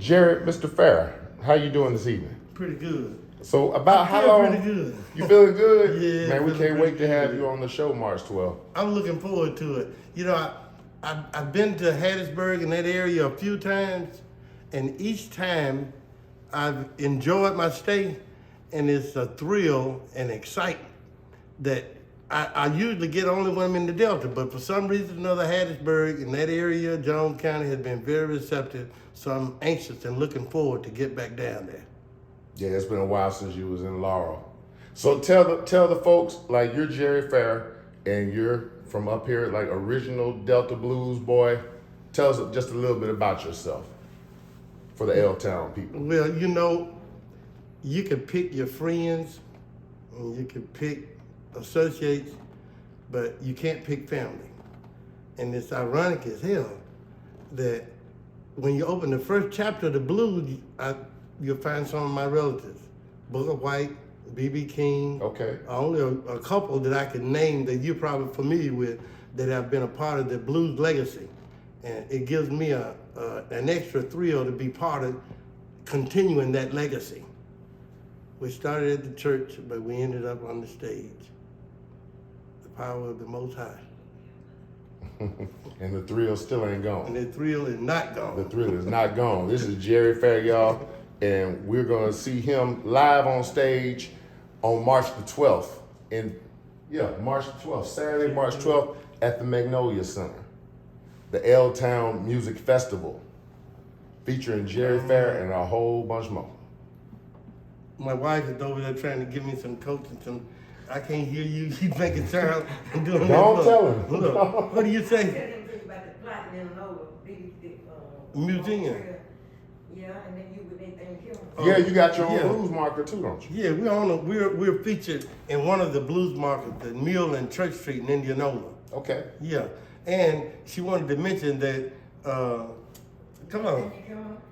Jared, Mr. Fair, how you doing this evening? Pretty good. So about how long? Pretty good. You feeling good? Yeah. Man, we can't wait to have good. you on the show March 12th. I'm looking forward to it. You know, I've been to Hattiesburg and that area a few times, and each time I've enjoyed my stay, and it's a thrill and excitement that I usually get only when I'm in the Delta, but for some reason or another, Hattiesburg and that area, Jones County, has been very receptive, so I'm anxious and looking forward to get back down there. Yeah, it's been a while since you was in Laurel. So tell the folks, like, you're Jerry Fair and you're from up here, like original Delta blues boy. Tell us just a little bit about yourself for the L-Town people. Well, you know, you can pick your friends and you can pick associates, but you can't pick family. And it's ironic as hell that when you open the first chapter of the blues, you'll find some of my relatives. Booker White, B.B. King. Okay. Only a couple that I can name that you're probably familiar with that have been a part of the blues legacy. And it gives me an extra thrill to be part of continuing that legacy. We started at the church, but we ended up on the stage. The power of the Most High. And the thrill still ain't gone. And the thrill is not gone. The thrill is not gone. This is Jerry Fair, y'all, and we're gonna see him live on stage on March the 12th. March the 12th, Saturday, March 12th at the Magnolia Center. The L-Town Music Festival, featuring Jerry Fair and a whole bunch more. My wife is over there trying to give me some coaching. I can't hear you. She's making sound and doing that. Don't tell him. Look, what do you say? Tell him about the plot in Indianola, Museum. Yeah, and then you with anything here. Yeah, you got your own blues marker too, don't you? Yeah, we're featured in one of the blues markets, the Mill and Church Street in Indianola. Okay. Yeah, and she wanted to mention that. Come on.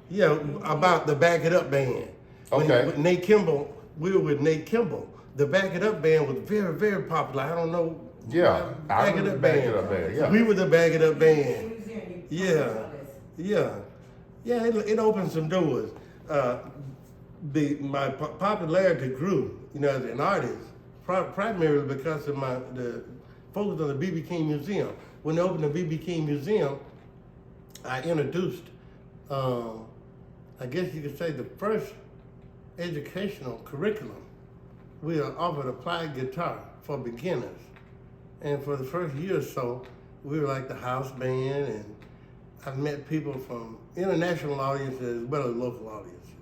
Yeah, about the Back It Up band. Okay. With Nate Kimball, we were with Nate Kimball. The Back It Up band was very, very popular. I don't know. Yeah, Back It Up band. Yeah. We were the Back It Up band. Yeah. It opened some doors. My popularity grew, as an artist, primarily because of the folks on the B.B. King Museum. When they opened the B.B. King Museum, I introduced, I guess you could say, the first educational curriculum. We offered applied guitar for beginners. And for the first year or so, we were like the house band, and I've met people from international audiences as well as local audiences.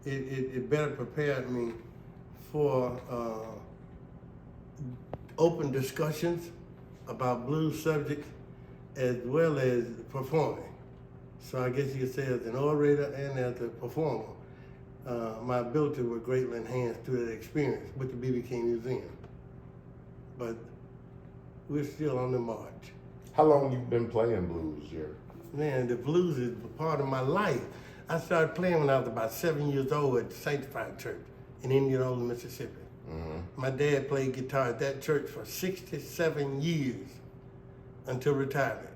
It better prepared me for open discussions about blues subjects as well as performing. So I guess you could say as an orator and as a performer, my ability was greatly enhanced through that experience with the B.B. King Museum. But we're still on the march. How long you been playing blues, Jerry? Man, the blues is a part of my life. I started playing when I was about 7 years old at the Sanctified Church in Indianola, Mississippi. Mm-hmm. My dad played guitar at that church for 67 years until retirement.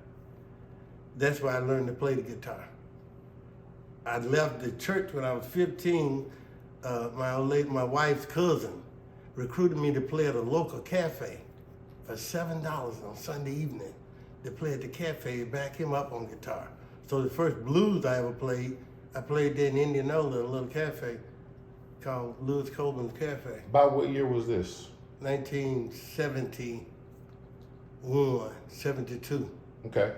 That's where I learned to play the guitar. I left the church when I was 15. My wife's cousin recruited me to play at a local cafe for $7 on Sunday evening to play at the cafe and back him up on guitar. So the first blues I ever played, I played there in Indianola, a little cafe called Louis Coleman's Cafe. About what year was this? 1971, 72. Okay.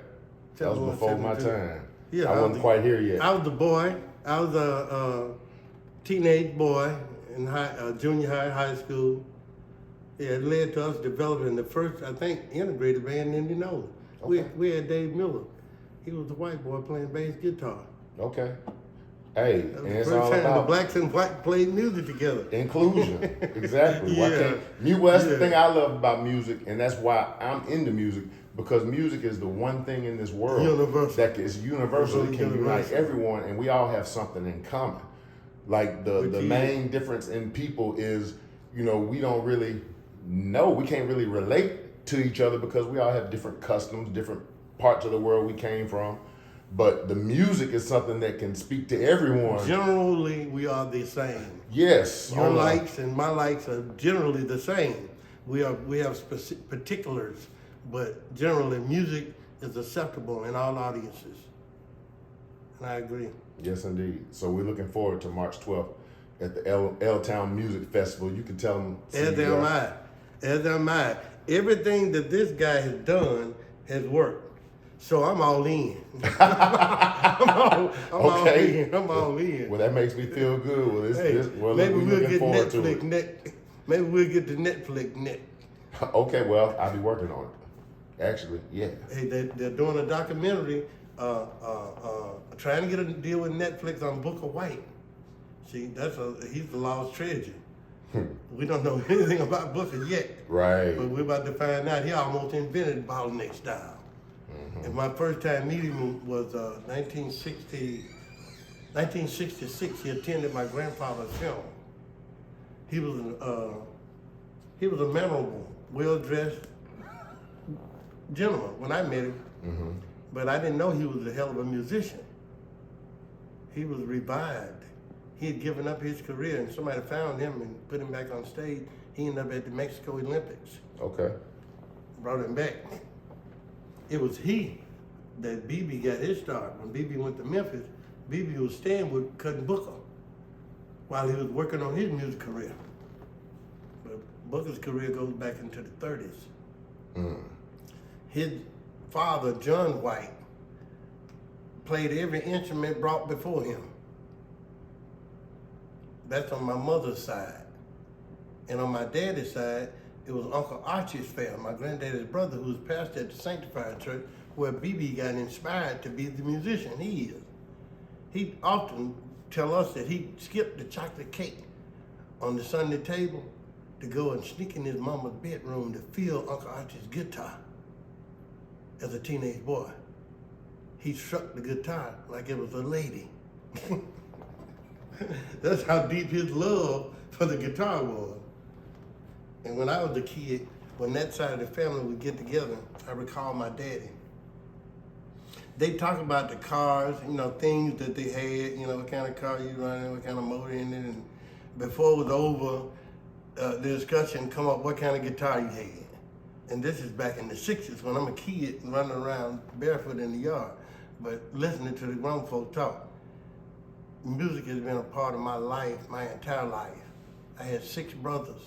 That was before 72. my time. Yeah, I wasn't quite here yet. I was the boy. I was a teenage boy in junior high school. Yeah, it led to us developing the first, I think, integrated band in Indianola. Okay. We had Dave Miller. He was the white boy playing bass guitar. Okay. Hey, That was and the it's first all time about the blacks and whites played music together. inclusion. Exactly. Yeah. That's the thing I love about music, and that's why I'm into music, because music is the one thing in this world that is universal. It can unite everyone, and we all have something in common. Like the main difference in people is, we don't really know, we can't really relate to each other because we all have different customs, different parts of the world we came from. but the music is something that can speak to everyone. Generally, we are the same. Yes. Your likes and my likes are generally the same. We have particulars, but generally music is acceptable in all audiences. And I agree. Yes, indeed. So we're looking forward to March 12th at the L-Town Music Festival. You can tell them. As am I. As am I. Everything that this guy has done has worked. So I'm all in. I'm all in. Well, that makes me feel good. Well, maybe we'll looking get forward to Netflix. it. Maybe we'll get the Netflix net. Okay, well, I'll be working on it. Actually, yeah. Hey, they're doing a documentary, trying to get a deal with Netflix on Booker White. See, he's the lost treasure. We don't know anything about Booker yet. Right. But we're about to find out. He almost invented bottleneck style. And my first time meeting him was 1966. He attended my grandfather's funeral. He was a memorable, well-dressed gentleman when I met him. But I didn't know he was a hell of a musician. He was revived. He had given up his career, and somebody found him and put him back on stage. He ended up at the Mexico Olympics. Okay. Brought him back. It was he that BB got his start. When BB went to Memphis, BB was staying with Cutting Booker while he was working on his music career. But Booker's career goes back into the 30s. His father, John White, played every instrument brought before him. That's on my mother's side. And on my daddy's side, it was Uncle Archie Fair, my granddaddy's brother, who was pastor at the Sanctified Church, where BB got inspired to be the musician he is. He often tell us that he skipped the chocolate cake on the Sunday table to go and sneak in his mama's bedroom to feel Uncle Archie's guitar as a teenage boy. He struck the guitar like it was a lady. That's how deep his love for the guitar was. And when I was a kid, when that side of the family would get together, I recall my daddy. They talk about the cars, things that they had, what kind of car you running, what kind of motor in it. And before it was over, the discussion come up what kind of guitar you had. And this is back in the 60s when I'm a kid running around barefoot in the yard, but listening to the grown folk talk. Music has been a part of my life, my entire life. I had 6 brothers.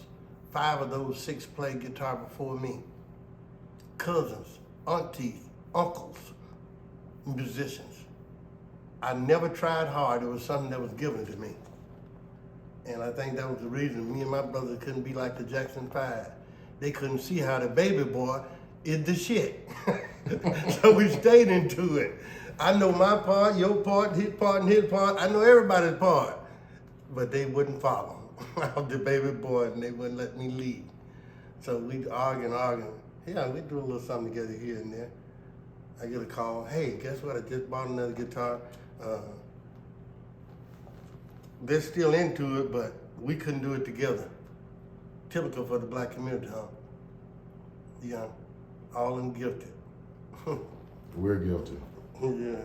5 of those 6 played guitar before me. Cousins, aunties, uncles, musicians. I never tried hard. It was something that was given to me. And I think that was the reason me and my brothers couldn't be like the Jackson 5. They couldn't see how the baby boy is the shit. So we stayed into it. I know my part, your part, his part, and his part. I know everybody's part. But they wouldn't follow. I was the baby boy, and they wouldn't let me lead. So we'd argue and argue. Yeah, we do a little something together here and there. I get a call, hey, guess what? I just bought another guitar. They're still into it, but we couldn't do it together. Typical for the black community, huh? Yeah, all in guilty. We're guilty. Yeah.